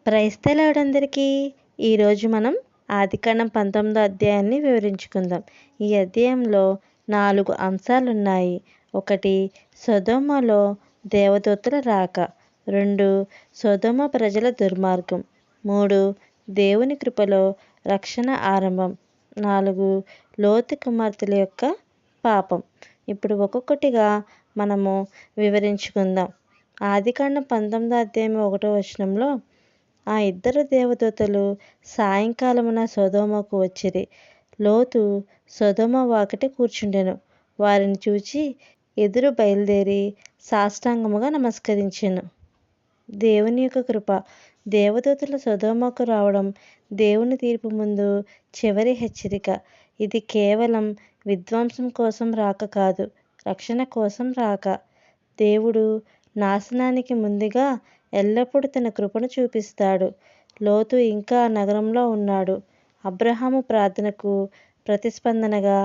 Praise the lord అందరికీ. ఈరోజు మనం ఆదికాండం 19వ అధ్యాయాన్ని వివరించుకుందాం. ఈ అధ్యాయంలో 4 అంశాలున్నాయి. 1, సొదొమలో దేవదూతల రాక. 2, సొదొమ ప్రజల దుర్మార్గం. 3, దేవుని కృపలో రక్షణ ఆరంభం. 4, లోతు కుమార్తెల యొక్క పాపం. ఇప్పుడు ఒక్కొక్కటిగా మనము వివరించుకుందాం. ఆదికాండం 19వ అధ్యాయం 1వ వచనంలో, ఆ ఇద్దరు దేవదూతలు సాయంకాలమున సొదొమకు వచ్చిరి. లోతు సొదొమ వాకిట కూర్చుండెను. వారిని చూచి ఎదురు బయలుదేరి సాష్టాంగముగా నమస్కరించెను. దేవుని యొక్క కృప. దేవదూతలు సొదొమకు రావడం దేవుని తీర్పు ముందు చివరి హెచ్చరిక. ఇది కేవలం విధ్వంసం కోసం రాక కాదు, రక్షణ కోసం రాక. దేవుడు నాశనానికి ముందుగా ఎల్లప్పుడూ తన కృపను చూపిస్తాడు. లోతు ఇంకా ఆ నగరంలో ఉన్నాడు. అబ్రహాము ప్రార్థనకు ప్రతిస్పందనగా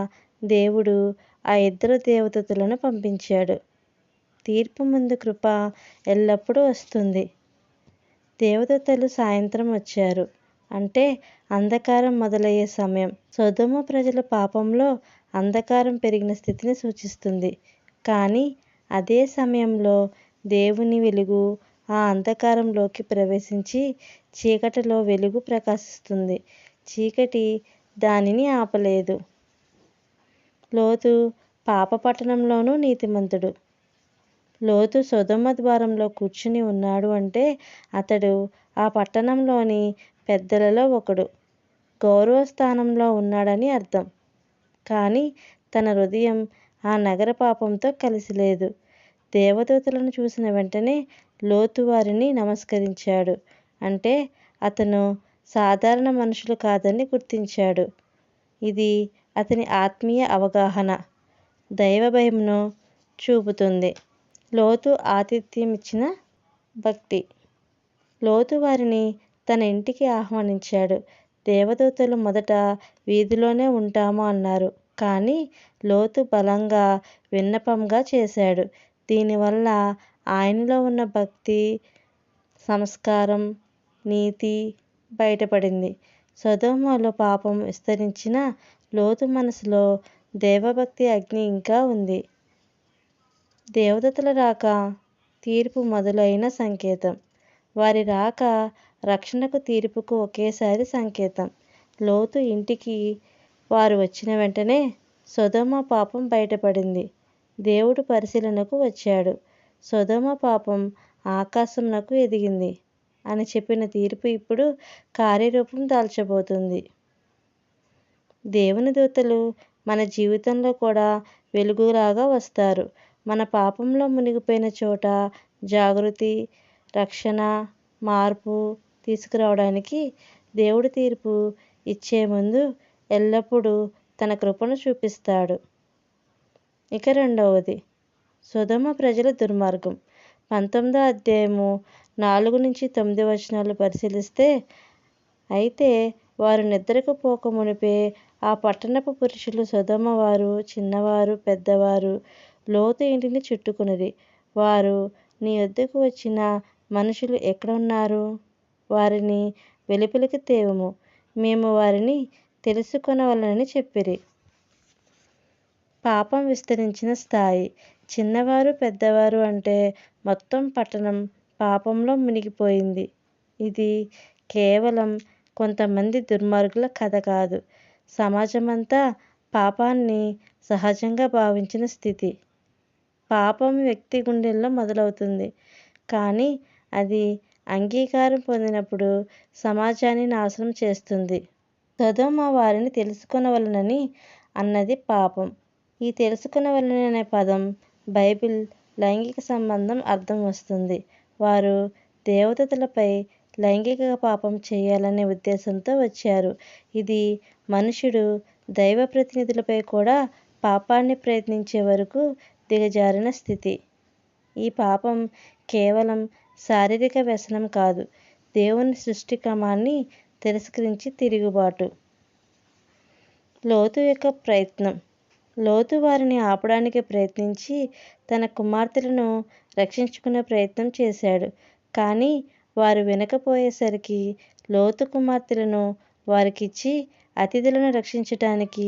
దేవుడు ఆ ఇద్దరు దేవదూతలను పంపించాడు. తీర్పు ముందు కృప ఎల్లప్పుడూ వస్తుంది. దేవదూతలు సాయంత్రం వచ్చారు, అంటే అంధకారం మొదలయ్యే సమయం. సొదొమ ప్రజల పాపంలో అంధకారం పెరిగిన స్థితిని సూచిస్తుంది. కానీ అదే సమయంలో దేవుని వెలుగు ఆ అంధకారంలోకి ప్రవేశించి చీకటిలో వెలుగు ప్రకాశిస్తుంది. చీకటి దానిని ఆపలేదు. లోతు పాప పట్టణంలోనూ నీతిమంతుడు. లోతు సొదొమ ద్వారంలో కూర్చుని ఉన్నాడు అంటే అతడు ఆ పట్టణంలోని పెద్దలలో ఒకడు, గౌరవ స్థానంలో ఉన్నాడని అర్థం. కానీ తన హృదయం ఆ నగర పాపంతో కలిసి లేదు. దేవదూతలను చూసిన వెంటనే లోతు వారిని నమస్కరించాడు. అంటే అతను సాధారణ మనుషులు కాదని గుర్తించాడు. ఇది అతని ఆత్మీయ అవగాహన, దైవ భయమును చూపుతుంది. లోతు ఆతిథ్యం ఇచ్చిన భక్తి. లోతు వారిని తన ఇంటికి ఆహ్వానించాడు. దేవదూతలు మొదట వీధిలోనే ఉంటాము అన్నారు. కానీ లోతు బలంగా విన్నపంగా చేశాడు. దీనివల్ల ఆయనలో ఉన్న భక్తి, సంస్కారం, నీతి బయటపడింది. సొదొమలో పాపం విస్తరించిన లోతు మనసులో దేవభక్తి అగ్ని ఇంకా ఉంది. దేవదూతల రాక తీర్పు మొదలైన సంకేతం. వారి రాక రక్షణకు తీర్పుకు ఒకేసారి సంకేతం. లోతు ఇంటికి వారు వచ్చిన వెంటనే సొదొమ పాపం బయటపడింది. దేవుడు పరిశీలనకు వచ్చాడు. సొదొమ పాపం ఆకాశమునకు ఎదిగింది అని చెప్పిన తీర్పు ఇప్పుడు కార్యరూపం దాల్చబోతుంది. దేవుని దూతలు మన జీవితంలో కూడా వెలుగులాగా వస్తారు. మన పాపంలో మునిగిపోయిన చోట జాగృతి, రక్షణ, మార్పు తీసుకురావడానికి దేవుడు తీర్పు ఇచ్చే ముందు ఎల్లప్పుడూ తన కృపను చూపిస్తాడు. ఇక 2వది, సొదొమ ప్రజల దుర్మార్గం. 19వ అధ్యాయము 4-9 వచనాలు పరిశీలిస్తే, అయితే వారు నిద్రకు పోక మునిపే ఆ పట్టణపు పురుషులు సొదొమ వారు, చిన్నవారు, పెద్దవారు లోతు ఇంటిని చుట్టుకునిరి. వారు, నీ యొద్దకు వచ్చిన మనుషులు ఎక్కడున్నారు? వారిని వెలుపలికి తేవుము, మేము వారిని తెలుసుకొనవలెనని చెప్పిరి. పాపం విస్తరించిన స్థాయి. చిన్నవారు, పెద్దవారు అంటే మొత్తం పట్టణం పాపంలో మునిగిపోయింది. ఇది కేవలం కొంతమంది దుర్మార్గుల కథ కాదు, సమాజమంతా పాపాన్ని సహజంగా భావించిన స్థితి. పాపం వ్యక్తి గుండెల్లో మొదలవుతుంది, కానీ అది అంగీకారం పొందినప్పుడు సమాజాన్ని నాశనం చేస్తుంది. సొదొమ వారిని తెలుసుకొనవలెనని అన్నది పాపం. ఈ తెలుసుకొనవలెనని అనే పదం బైబిల్ లైంగిక సంబంధం అర్థం వస్తుంది. వారు దేవదూతలపై లైంగిక పాపం చేయాలనే ఉద్దేశంతో వచ్చారు. ఇది మనుష్యుడు దైవ ప్రతినిధులపై కూడా పాపాన్ని ప్రయత్నించే వరకు దిగజారిన స్థితి. ఈ పాపం కేవలం శారీరక వ్యసనం కాదు, దేవుని సృష్టి క్రమాన్ని తిరస్కరించి తిరుగుబాటు. లోతు యొక్క ప్రయత్నం. లోతు వారిని ఆపడానికి ప్రయత్నించి తన కుమార్తెలను రక్షించుకునే ప్రయత్నం చేశాడు. కానీ వారు వినకపోయేసరికి లోతు కుమార్తెలను వారికిచ్చి అతిథులను రక్షించటానికి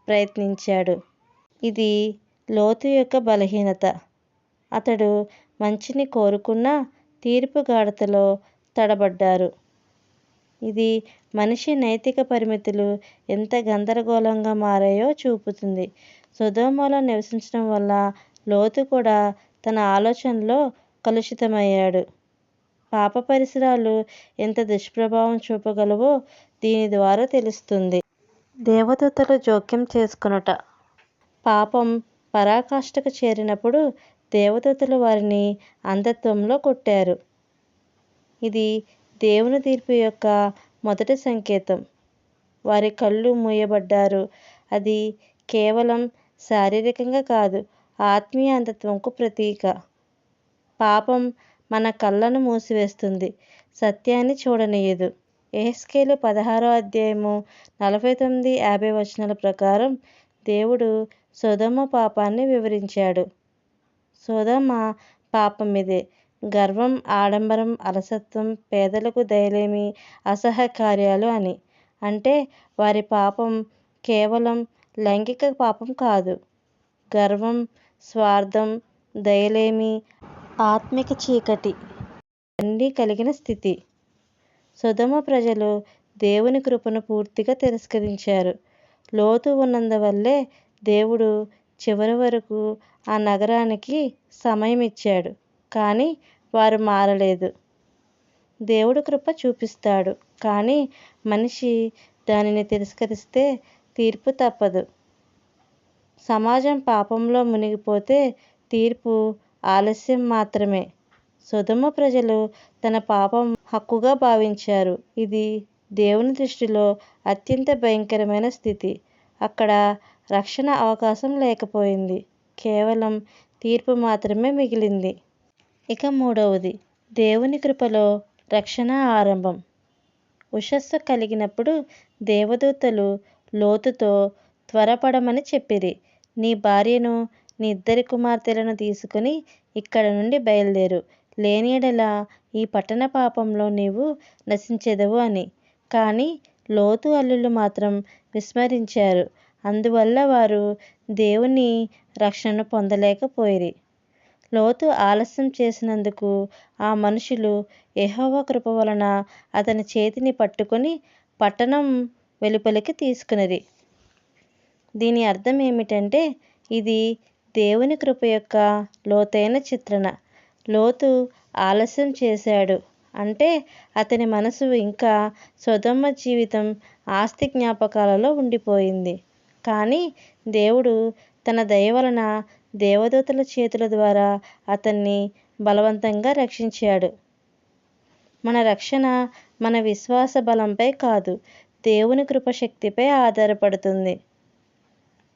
ప్రయత్నించాడు. ఇది లోతు యొక్క బలహీనత. అతడు మంచిని కోరుకున్నా తీర్పు గాఢతలో తడబడ్డారు. ఇది మనిషి నైతిక పరిమితులు ఎంత గందరగోళంగా మారాయో చూపుతుంది. సొదొమలో నివసించడం వల్ల లోతు కూడా తన ఆలోచనలో కలుషితమయ్యాడు. పాప పరిసరాలు ఎంత దుష్ప్రభావం చూపగలవో దీని ద్వారా తెలుస్తుంది. దేవదూతలు జోక్యం చేసుకొనుట. పాపం పరాకాష్ఠకు చేరినప్పుడు దేవదూతలు వారిని అంధత్వంలో కొట్టారు. ఇది దేవుని తీర్పు యొక్క మొదటి సంకేతం. వారి కళ్ళు మూయబడ్డారు. అది కేవలం శారీరకంగా కాదు, ఆత్మీయ అంధత్వంకు ప్రతీక. పాపం మన కళ్ళను మూసివేస్తుంది, సత్యాన్ని చూడనీయదు. యెహెజ్కేలు 16వ అధ్యాయము 49-50 వచనాల ప్రకారం దేవుడు సొదొమ పాపాన్ని వివరించాడు. సొదొమ పాపమిదే: గర్వం, ఆడంబరం, అలసత్వం, పేదలకు దయలేమి, అసహ్యకార్యాలు అని. అంటే వారి పాపం కేవలం లైంగిక పాపం కాదు. గర్వం, స్వార్థం, దయలేమి, ఆత్మిక చీకటి అన్నీ కలిగిన స్థితి. సొదొమ ప్రజలు దేవుని కృపను పూర్తిగా తిరస్కరించారు. లోతు ఉన్నందువల్లే దేవుడు చివరి వరకు ఆ నగరానికి సమయం ఇచ్చాడు. కానీ వారు మారలేదు. దేవుడు కృప చూపిస్తాడు, కానీ మనిషి దానిని తిరస్కరిస్తే తీర్పు తప్పదు. సమాజం పాపంలో మునిగిపోతే తీర్పు ఆలస్యం మాత్రమే. సొదొమ ప్రజలు తన పాపం హక్కుగా భావించారు. ఇది దేవుని దృష్టిలో అత్యంత భయంకరమైన స్థితి. అక్కడ రక్షణ అవకాశం లేకపోయింది, కేవలం తీర్పు మాత్రమే మిగిలింది. ఇక మూడవది, దేవుని కృపలో రక్షణ ఆరంభం. ఉషస్సు కలిగినప్పుడు దేవదూతలు లోతుతో త్వరపడమని చెప్పిరి. నీ భార్యను, నీ 2 కుమార్తెలను తీసుకుని ఇక్కడ నుండి బయలుదేరు, లేని యెడల ఈ పట్టణ పాపంలో నీవు నశించెదవు అని. కానీ లోతు అల్లుళ్ళు మాత్రం విస్మరించారు. అందువల్ల వారు దేవుని రక్షణను పొందలేకపోయిరి. లోతు ఆలస్యం చేసినందుకు ఆ మనుషులు యెహోవా కృప వలన అతని చేతిని పట్టుకొని పట్టణం వెలుపలికి తీసుకునిరి. దీని అర్థం ఏమిటంటే ఇది దేవుని కృప యొక్క లోతైన చిత్రణ. లోతు ఆలస్యం చేశాడు అంటే అతని మనసు ఇంకా సొదొమ జీవితం ఆస్తి జ్ఞాపకాలలో ఉండిపోయింది. కానీ దేవుడు తన దయ వలన దేవదూతల చేతుల ద్వారా అతన్ని బలవంతంగా రక్షించాడు. మన రక్షణ మన విశ్వాస బలంపై కాదు, దేవుని కృపశక్తిపై ఆధారపడుతుంది.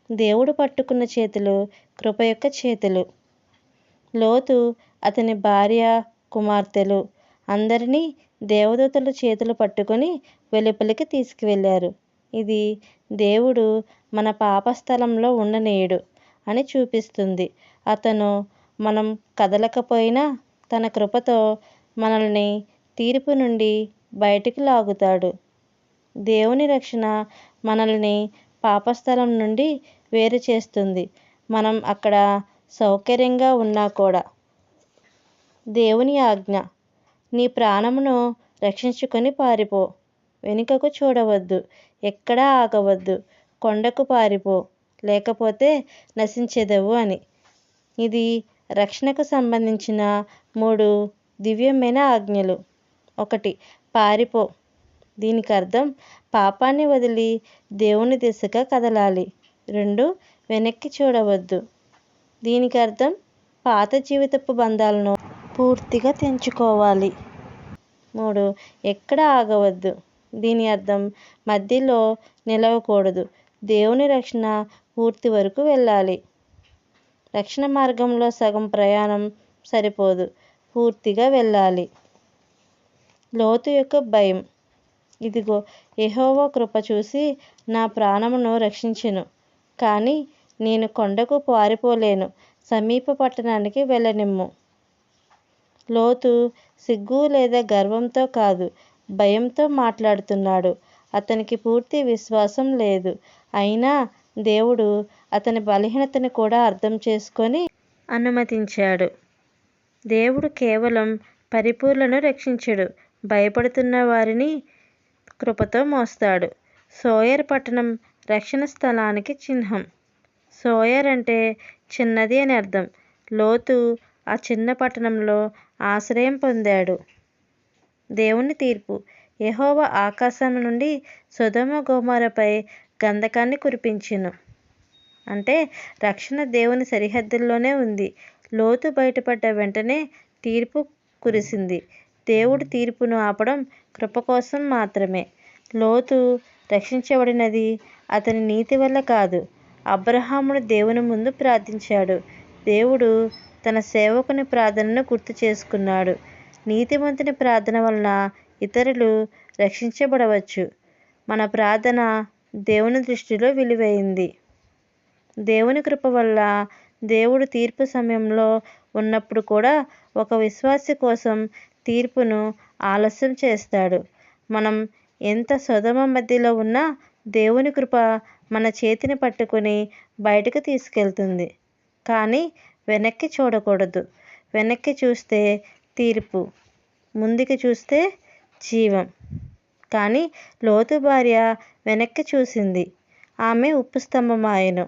దేవుడు పట్టుకున్న చేతులు కృప యొక్క చేతులు. లోతు, అతని భార్య, కుమార్తెలు అందరినీ దేవదూతలు చేతులు పట్టుకొని వెలుపలికి తీసుకువెళ్ళారు. ఇది దేవుడు మన పాపస్థలంలో ఉండనీయడు అని చూపిస్తుంది. అతను మనం కదలకపోయినా తన కృపతో మనల్ని తీర్పు నుండి బయటికి లాగుతాడు. దేవుని రక్షణ మనల్ని పాపస్థలం నుండి వేరు చేస్తుంది, మనం అక్కడ సౌకర్యంగా ఉన్నా కూడా. దేవుని ఆజ్ఞ: నీ ప్రాణమును రక్షించుకొని పారిపో, వెనుకకు చూడవద్దు, ఎక్కడా ఆగవద్దు, కొండకు పారిపో, లేకపోతే నశించెదవు అని. ఇది రక్షణకు సంబంధించిన 3 దివ్యమైన ఆజ్ఞలు. 1. పారిపో. దీనికి అర్థం పాపాన్ని వదిలి దేవుని దిశగా కదలాలి. 2. వెనక్కి చూడవద్దు. దీనికి అర్థం పాత జీవితపు బంధాలను పూర్తిగా తెంచుకోవాలి. 3. ఎక్కడ ఆగవద్దు. దీని అర్థం మధ్యలో నిలవకూడదు, దేవుని రక్షణ పూర్తి వరకు వెళ్ళాలి. రక్షణ మార్గంలో సగం ప్రయాణం సరిపోదు, పూర్తిగా వెళ్ళాలి. లోతు యొక్క భయం: ఇదిగో, యెహోవా కృప చూసి నా ప్రాణమును రక్షించెను, కానీ నేను కొండకు పారిపోలేను, సమీప పట్టణానికి వెళ్ళనిమ్ము. లోతు సిగ్గు లేదా గర్వంతో కాదు, భయంతో మాట్లాడుతున్నాడు. అతనికి పూర్తి విశ్వాసం లేదు. అయినా దేవుడు అతని బలహీనతను కూడా అర్థం చేసుకొని అనుమతించాడు. దేవుడు కేవలం పరిపూర్ణను రక్షించడు, భయపడుతున్న వారిని కృపతో మోస్తాడు. సోయర్ పట్టణం రక్షణ స్థలానికి చిహ్నం. సోయర్ అంటే చిన్నది అని అర్థం. లోతు ఆ చిన్న పట్టణంలో ఆశ్రయం పొందాడు. దేవుని తీర్పు. యెహోవా ఆకాశం నుండి సొదొమ గొమొర్రాపై గంధకాన్ని కురిపించెను. అంటే రక్షణ దేవుని సరిహద్దుల్లోనే ఉంది. లోతు బయటపడ్డ వెంటనే తీర్పు కురిసింది. దేవుడు తీర్పును ఆపడం కృప కోసం మాత్రమే. లోతు రక్షించబడినది అతని నీతి వల్ల కాదు. అబ్రహామును దేవుని ముందు ప్రార్థించాడు. దేవుడు తన సేవకుని ప్రార్థనను గుర్తు చేసుకున్నాడు. నీతిమంతుని ప్రార్థన వలన ఇతరులు రక్షించబడవచ్చు. మన ప్రార్థన దేవుని దృష్టిలో విలువైంది. దేవుని కృప వల్ల దేవుడు తీర్పు సమయంలో ఉన్నప్పుడు కూడా ఒక విశ్వాసి కోసం తీర్పును ఆలస్యం చేస్తాడు. మనం ఎంత సొదొమ మధ్యలో ఉన్నా దేవుని కృప మన చేతిని పట్టుకొని బయటకు తీసుకెళ్తుంది. కానీ వెనక్కి చూడకూడదు. వెనక్కి చూస్తే తీర్పు, ముందుకు చూస్తే జీవం. కానీ లోతు భార్య వెనక్కి చూసింది. ఆమె ఉప్పు స్తంభమాయెను.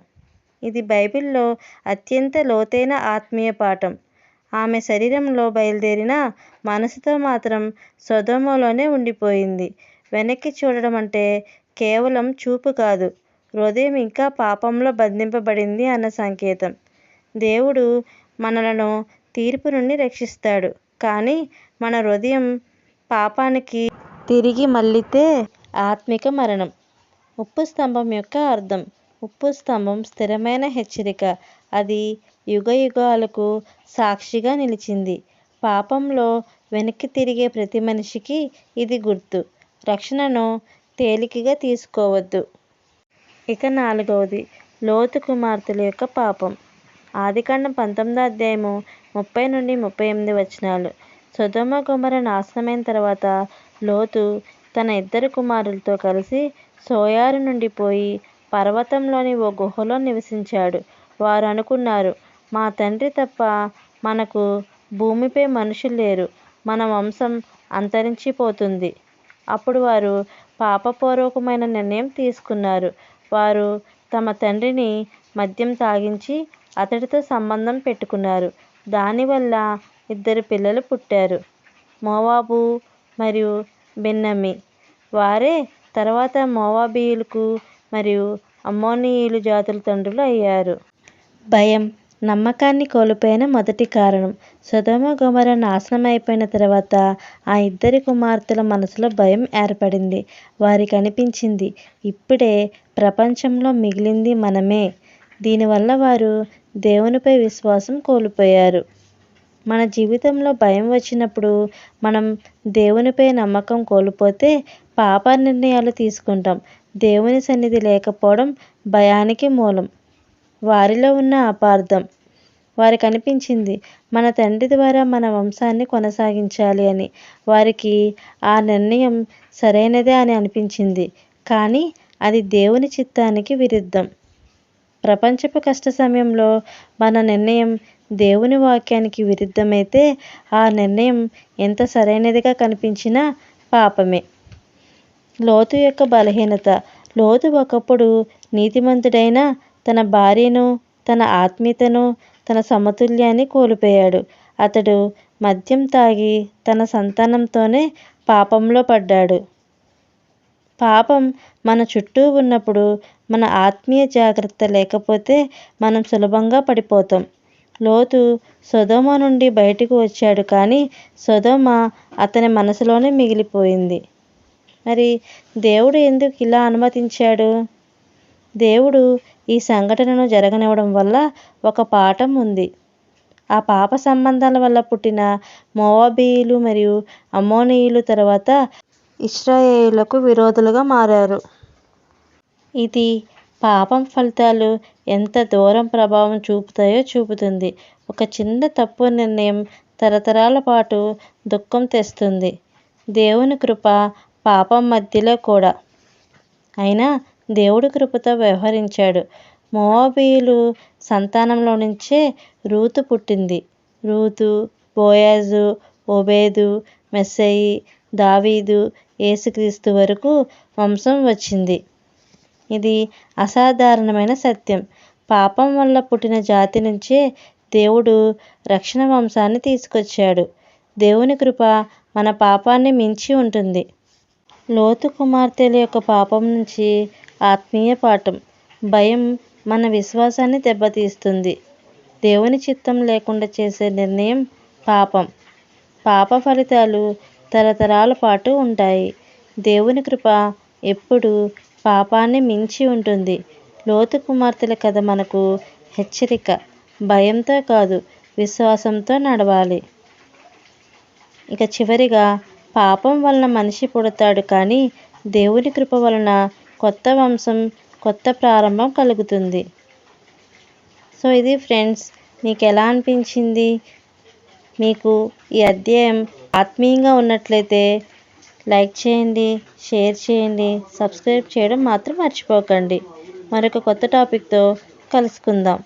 ఇది బైబిల్లో అత్యంత లోతైన ఆత్మీయ పాఠం. ఆమె శరీరంలో బయలుదేరిన మనసుతో మాత్రం సొదొమలోనే ఉండిపోయింది. వెనక్కి చూడడం అంటే కేవలం చూపు కాదు, హృదయం ఇంకా పాపంలో బంధింపబడింది అన్న సంకేతం. దేవుడు మనలను తీర్పు నుండి రక్షిస్తాడు. కానీ మన హృదయం పాపానికి తిరిగి మళ్ళితే ఆత్మిక మరణం. ఉప్పు స్తంభం యొక్క అర్థం. ఉప్పు స్తంభం స్థిరమైన హెచ్చరిక. అది యుగయుగాలకు సాక్షిగా నిలిచింది. పాపంలో వెనక్కి తిరిగే ప్రతి మనిషికి ఇది గుర్తు. రక్షణను తేలికగా తీసుకోవద్దు. ఇక 4వది, లోతు కుమార్తెల యొక్క పాపం. ఆదికాండం 19వ అధ్యాయము 30 నుండి 38 వచనాలు. సొదొమ గొమొర్రా నాశనమైన తర్వాత లోతు తన 2 కుమారులతో కలిసి సోయరు నుండి పోయి పర్వతంలోని ఓ గుహలో నివసించాడు. వారు అనుకున్నారు, మా తండ్రి తప్ప మనకు భూమిపై మనుషులు లేరు, మన వంశం అంతరించిపోతుంది. అప్పుడు వారు పాపపూర్వకమైన నిర్ణయం తీసుకున్నారు. వారు తమ తండ్రిని మద్యం తాగించి అతడితో సంబంధం పెట్టుకున్నారు. దానివల్ల 2 పిల్లలు పుట్టారు, మోవాబు మరియు బెన్యామీ. వారే తర్వాత మోవాబీయులకు మరియు అమ్మోనీయుల జాతుల తండ్రులు అయ్యారు. భయం నమ్మకాన్ని కోల్పోయిన మొదటి కారణం. సొదొమ గొమొర్రా నాశనం అయిపోయిన తర్వాత ఆ 2 కుమార్తెల మనసులో భయం ఏర్పడింది. వారికి అనిపించింది, ఇప్పుడే ప్రపంచంలో మిగిలింది మనమే. దీనివల్ల వారు దేవునిపై విశ్వాసం కోల్పోయారు. మన జీవితంలో భయం వచ్చినప్పుడు మనం దేవునిపై నమ్మకం కోల్పోతే పాప నిర్ణయాలు తీసుకుంటాం. దేవుని సన్నిధి లేకపోవడం భయానికి మూలం. వారిలో ఉన్న అపార్థం. వారికి అనిపించింది, మన తండ్రి ద్వారా మన వంశాన్ని కొనసాగించాలి అని. వారికి ఆ నిర్ణయం సరైనదే అని అనిపించింది. కానీ అది దేవుని చిత్తానికి విరుద్ధం. ప్రపంచపు కష్ట సమయంలో మన నిర్ణయం దేవుని వాక్యానికి విరుద్ధమైతే ఆ నిర్ణయం ఎంత సరైనదిగా కనిపించినా పాపమే. లోతు యొక్క బలహీనత. లోతు ఒకప్పుడు నీతిమంతుడైన తన భార్యను, తన ఆత్మీయతను, తన సమతుల్యాన్ని కోల్పోయాడు. అతడు మద్యం తాగి తన సంతానంతోనే పాపంలో పడ్డాడు. పాపం మన చుట్టూ ఉన్నప్పుడు మన ఆత్మీయ జాగ్రత్త లేకపోతే మనం సులభంగా పడిపోతాం. లోతు సొదొమ నుండి బయటకు వచ్చాడు, కానీ సొదొమ అతని మనసులోనే మిగిలిపోయింది. మరి దేవుడు ఎందుకు ఇలా అనుమతించాడు? దేవుడు ఈ సంఘటనను జరగనివ్వడం వల్ల ఒక పాఠం ఉంది. ఆ పాప సంబంధాల వల్ల పుట్టిన మోవాబీయులు మరియు అమ్మోనీయులు తర్వాత ఇశ్రాయేలుకు విరోధులుగా మారారు. ఇది పాపం ఫలితాలు ఎంత దూరం ప్రభావం చూపుతాయో చూపుతుంది. ఒక చిన్న తప్పు నిర్ణయం తరతరాల పాటు దుఃఖం తెస్తుంది. దేవుని కృప పాపం మధ్యలో కూడా. అయినా దేవుడి కృపతో వ్యవహరించాడు. మోవాబీయులు సంతానంలో నుంచే రూతు పుట్టింది. రూతు, బోయాజు, ఓబేదు, మెస్సయి, దావీదు, యేసుక్రీస్తు వరకు వంశం వచ్చింది. ఇది అసాధారణమైన సత్యం. పాపం వల్ల పుట్టిన జాతి నుంచే దేవుడు రక్షణ వంశాన్ని తీసుకొచ్చాడు. దేవుని కృప మన పాపాన్ని మించి ఉంటుంది. లోతు కుమార్తెల యొక్క పాపం నుంచి ఆత్మీయ పాఠం. భయం మన విశ్వాసాన్ని దెబ్బతీస్తుంది. దేవుని చిత్తం లేకుండా చేసే నిర్ణయం పాపం. పాప ఫలితాలు తరతరాల పాటు ఉంటాయి. దేవుని కృప ఎప్పుడు పాపాన్ని మించి ఉంటుంది. లోతు కుమార్తెల కథ మనకు హెచ్చరిక. భయంతో కాదు, విశ్వాసంతో నడవాలి. ఇక చివరిగా, పాపం వలన మనిషి పుడతాడు, కానీ దేవుని కృప వలన కొత్త వంశం, కొత్త ప్రారంభం కలుగుతుంది. సో ఇది ఫ్రెండ్స్, మీకు ఎలా అనిపించింది? మీకు ఈ అధ్యాయం ఆత్మీయంగా ఉన్నట్లయితే లైక్ చేయండి, షేర్ చేయండి, సబ్స్క్రైబ్ చేయడం మాత్రం మర్చిపోకండి. మరొక కొత్త టాపిక్తో కలుసుకుందాం.